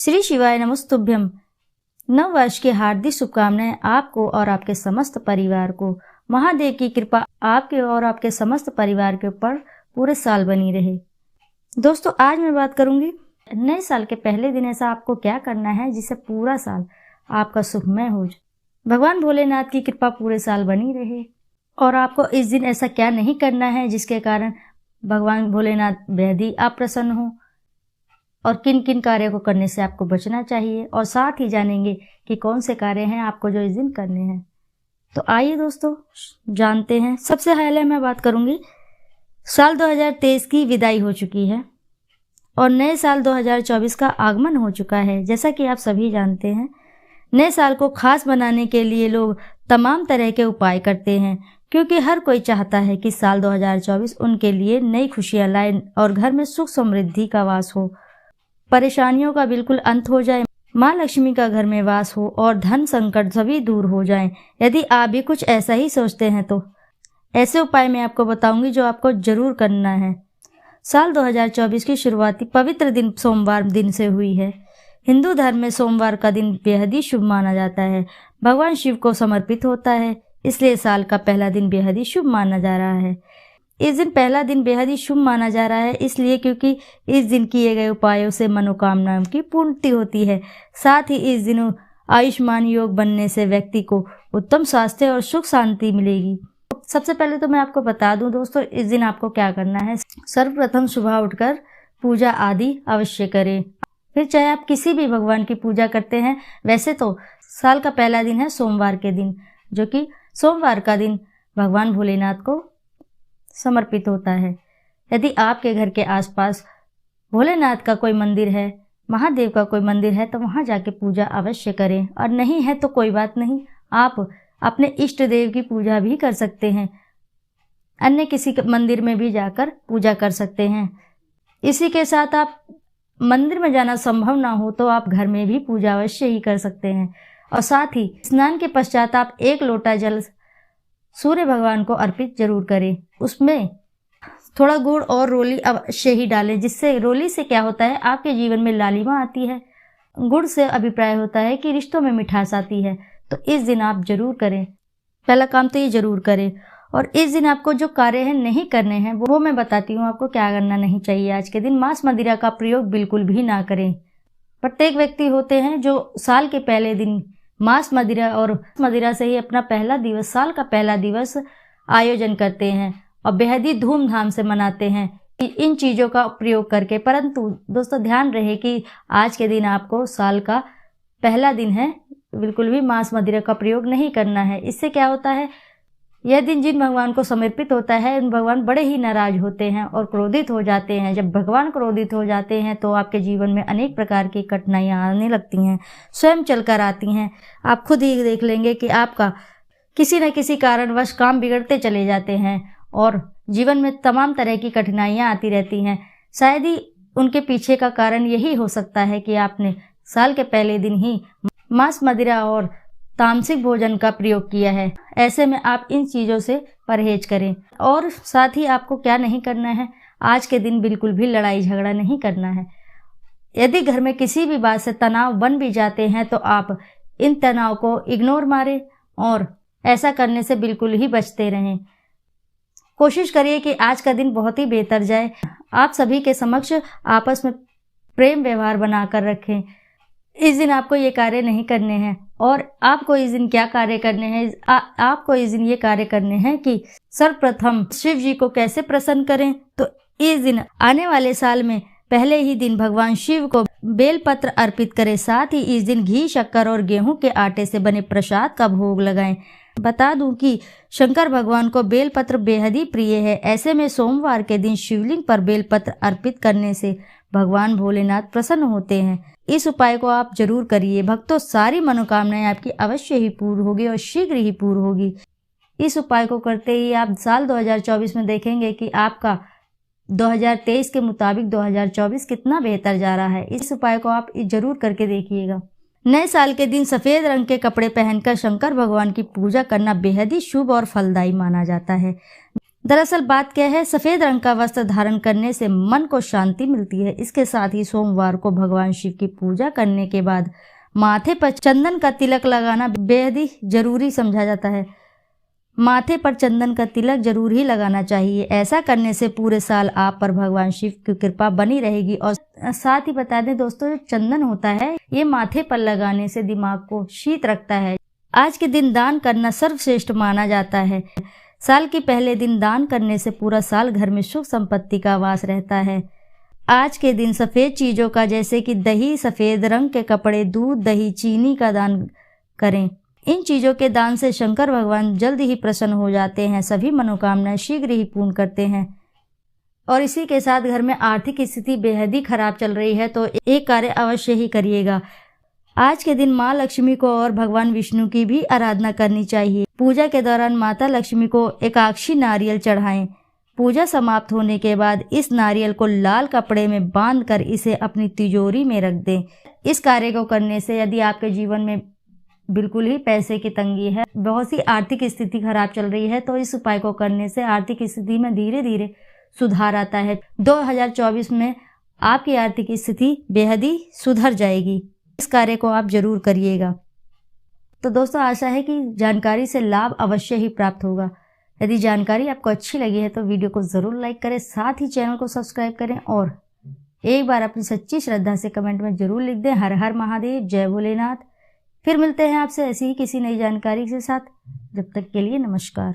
श्री शिवाय नमस्तुभ्यम। नव वर्ष की हार्दिक शुभकामनाएं आपको और आपके समस्त परिवार को। महादेव की कृपा आपके और आपके समस्त परिवार के ऊपर पूरे साल बनी रहे। दोस्तों, आज मैं बात करूंगी नए साल के पहले दिन ऐसा आपको क्या करना है जिससे पूरा साल आपका सुखमय हो जाए, भगवान भोलेनाथ की कृपा पूरे साल बनी रहे। और आपको इस दिन ऐसा क्या नहीं करना है जिसके कारण भगवान भोलेनाथ बेहद ही अप्रसन्न हो, और किन किन कार्यों को करने से आपको बचना चाहिए, और साथ ही जानेंगे कि कौन से कार्य हैं आपको जो इस दिन करने हैं। तो आइए दोस्तों जानते हैं। सबसे पहले मैं बात करूंगी, साल 2023 की विदाई हो चुकी है और नए साल 2024 का आगमन हो चुका है। जैसा कि आप सभी जानते हैं, नए साल को खास बनाने के लिए लोग तमाम तरह के उपाय करते हैं, क्योंकि हर कोई चाहता है कि साल 2024 उनके लिए नई खुशियां लाए और घर में सुख समृद्धि का वास हो, परेशानियों का बिल्कुल अंत हो जाए, माँ लक्ष्मी का घर में वास हो और धन संकट सभी दूर हो जाएं। यदि आप भी कुछ ऐसा ही सोचते हैं तो ऐसे उपाय मैं आपको बताऊंगी जो आपको जरूर करना है। साल 2024 की शुरुआती पवित्र दिन सोमवार दिन से हुई है। हिंदू धर्म में सोमवार का दिन बेहद ही शुभ माना जाता है, भगवान शिव को समर्पित होता है, इसलिए साल का पहला दिन बेहद ही शुभ माना जा रहा है। इस दिन पहला दिन बेहद ही शुभ माना जा रहा है इसलिए क्योंकि इस दिन किए गए उपायों से मनोकामनाओं की पूर्ति होती है। साथ ही इस दिन आयुष्मान योग बनने से व्यक्ति को उत्तम स्वास्थ्य और सुख शांति मिलेगी। सबसे पहले तो मैं आपको बता दूं दोस्तों, इस दिन आपको क्या करना है। सर्वप्रथम सुबह उठकर पूजा आदि अवश्य करें। फिर चाहे आप किसी भी भगवान की पूजा करते हैं, वैसे तो साल का पहला दिन है सोमवार के दिन, जो कि सोमवार का दिन भगवान भोलेनाथ को समर्पित होता है। यदि आपके घर के आसपास भोलेनाथ का कोई मंदिर है, महादेव का कोई मंदिर है, तो वहां जाके पूजा अवश्य करें, और नहीं है तो कोई बात नहीं, आप अपने इष्ट देव की पूजा भी कर सकते हैं, अन्य किसी मंदिर में भी जाकर पूजा कर सकते हैं। इसी के साथ आप मंदिर में जाना संभव ना हो तो आप घर में भी पूजा अवश्य ही कर सकते हैं। और साथ ही स्नान के पश्चात आप 1 लोटा जल सूर्य भगवान को अर्पित जरूर करें। उसमें थोड़ा गुड़ और रोली अवश्य ही डालें, जिससे रोली से क्या होता है, आपके जीवन में लालिमा आती है। गुड़ से अभिप्राय होता है कि रिश्तों में मिठास आती है। तो इस दिन आप जरूर करें, पहला काम तो ये जरूर करें। और इस दिन आपको जो कार्य है नहीं करने हैं वो मैं बताती हूँ आपको क्या करना नहीं चाहिए। आज के दिन मांस मदिरा का प्रयोग बिल्कुल भी ना करें। प्रत्येक व्यक्ति होते हैं जो साल के पहले दिन मांस मदिरा और मदिरा से ही अपना पहला दिवस, साल का पहला दिवस आयोजन करते हैं और बेहद ही धूमधाम से मनाते हैं इन चीज़ों का प्रयोग करके। परंतु दोस्तों ध्यान रहे कि आज के दिन आपको, साल का पहला दिन है, बिल्कुल भी मांस मदिरा का प्रयोग नहीं करना है। इससे क्या होता है, यह दिन जिन भगवान को समर्पित होता है उन भगवान बड़े ही नाराज होते हैं और क्रोधित हो जाते हैं। जब भगवान क्रोधित हो जाते हैं तो आपके जीवन में अनेक प्रकार की कठिनाइयां आने लगती हैं, स्वयं चलकर आती हैं। आप खुद ही देख लेंगे कि आपका किसी न किसी कारणवश काम बिगड़ते चले जाते हैं और जीवन में तमाम तरह की कठिनाइयां आती रहती हैं। शायद ही उनके पीछे का कारण यही हो सकता है कि आपने साल के पहले दिन ही मांस मदिरा और तामसिक भोजन का प्रयोग किया है। ऐसे में आप इन चीज़ों से परहेज करें। और साथ ही आपको क्या नहीं करना है, आज के दिन बिल्कुल भी लड़ाई झगड़ा नहीं करना है। यदि घर में किसी भी बात से तनाव बन भी जाते हैं तो आप इन तनाव को इग्नोर मारें और ऐसा करने से बिल्कुल ही बचते रहें। कोशिश करिए कि आज का दिन बहुत ही बेहतर जाए। आप सभी के समक्ष आपस में प्रेम व्यवहार बनाकर रखें। इस दिन आपको ये कार्य नहीं करने हैं। और आपको इस दिन क्या कार्य करने हैं, आपको इस दिन ये कार्य करने हैं कि सर्वप्रथम शिव जी को कैसे प्रसन्न करें। तो इस दिन आने वाले साल में पहले ही दिन भगवान शिव को बेलपत्र अर्पित करें। साथ ही इस दिन घी, शक्कर और गेहूं के आटे से बने प्रसाद का भोग लगाएं। बता दूं कि शंकर भगवान को बेलपत्र बेहद ही प्रिय है। ऐसे में सोमवार के दिन शिवलिंग पर बेलपत्र अर्पित करने से भगवान भोलेनाथ प्रसन्न होते हैं। इस उपाय को आप जरूर करिए भक्तों, सारी मनोकामनाएं आपकी अवश्य ही पूर्ण होगी और शीघ्र ही पूर्ण होगी। इस उपाय को करते ही आप साल 2024 में देखेंगे कि आपका 2023 के मुताबिक 2024 कितना बेहतर जा रहा है। इस उपाय को आप जरूर करके देखिएगा। नए साल के दिन सफेद रंग के कपड़े पहनकर शंकर भगवान की पूजा करना बेहद ही शुभ और फलदायी माना जाता है। दरअसल बात क्या है, सफेद रंग का वस्त्र धारण करने से मन को शांति मिलती है। इसके साथ ही सोमवार को भगवान शिव की पूजा करने के बाद माथे पर चंदन का तिलक लगाना बेहद ही जरूरी समझा जाता है। माथे पर चंदन का तिलक जरूर ही लगाना चाहिए। ऐसा करने से पूरे साल आप पर भगवान शिव की कृपा बनी रहेगी। और साथ ही बता दें दोस्तों, जो चंदन होता है ये माथे पर लगाने से दिमाग को शीत रखता है। आज के दिन दान करना सर्वश्रेष्ठ माना जाता है। साल के पहले दिन दान करने से पूरा साल घर में सुख संपत्ति का वास रहता है। आज के दिन सफ़ेद चीज़ों का, जैसे कि दही, सफ़ेद रंग के कपड़े, दूध, दही, चीनी का दान करें। इन चीज़ों के दान से शंकर भगवान जल्द ही प्रसन्न हो जाते हैं, सभी मनोकामनाएं शीघ्र ही पूर्ण करते हैं। और इसी के साथ घर में आर्थिक स्थिति बेहद ही खराब चल रही है तो एक कार्य अवश्य ही करिएगा। आज के दिन माँ लक्ष्मी को और भगवान विष्णु की भी आराधना करनी चाहिए। पूजा के दौरान माता लक्ष्मी को एकाक्षी नारियल चढ़ाएं। पूजा समाप्त होने के बाद इस नारियल को लाल कपड़े में बांधकर इसे अपनी तिजोरी में रख दें। इस कार्य को करने से यदि आपके जीवन में बिल्कुल ही पैसे की तंगी है, बहुत सी आर्थिक स्थिति खराब चल रही है, तो इस उपाय को करने से आर्थिक स्थिति में धीरे धीरे सुधार आता है। 2024 में आपकी आर्थिक स्थिति बेहद ही सुधर जाएगी। इस कार्य को आप जरूर करिएगा। तो दोस्तों, आशा है कि जानकारी से लाभ अवश्य ही प्राप्त होगा। यदि जानकारी आपको अच्छी लगी है तो वीडियो को ज़रूर लाइक करें, साथ ही चैनल को सब्सक्राइब करें और एक बार अपनी सच्ची श्रद्धा से कमेंट में जरूर लिख दें, हर हर महादेव, जय भोलेनाथ। फिर मिलते हैं आपसे ऐसी ही किसी नई जानकारी के साथ। जब तक के लिए नमस्कार।